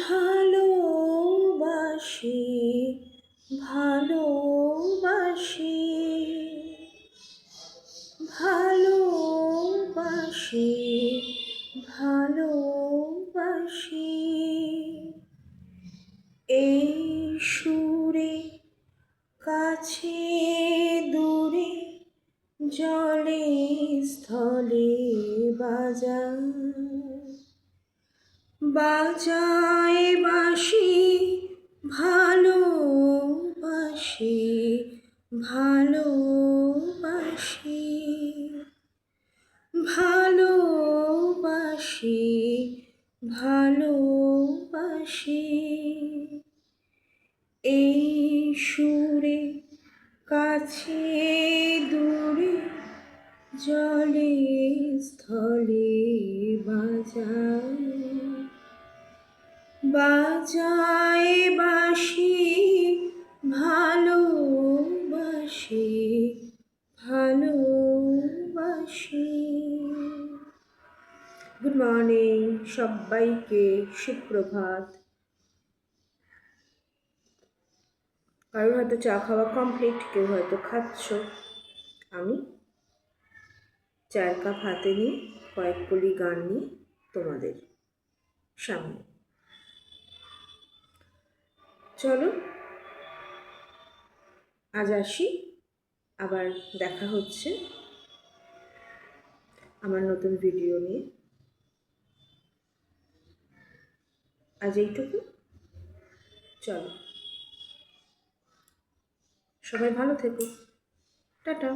ভালোবাসি ভালোবাসি ভালোবাসি ভালোবাসি এই সুরে কাছে দূরে জলে স্থলে বাজায় বাঁশি ভালোবাসি ভালোবাসি ভালোবাসি ভালোবাসি এই সুরে কাছে দূরে জলে স্থলে বাজায় বাঁশি ভালোবাসি ভালোবাসি। গুড মর্নিং সবাইকে, সুপ্রভাত। কারোর হয়তো চা খাওয়া কমপ্লিট, কেউ হয়তো খাচ্ছ। আমি চায়ের কাপ হাতে নিয়ে কয়েক কলি গান নিয়ে তোমাদের সামনে। চলো আজ আসি, আবার দেখা হচ্ছে আমার নতুন ভিডিও নিয়ে। আজ এইটুকু, চলো সবাই ভালো থেকো, টাটা।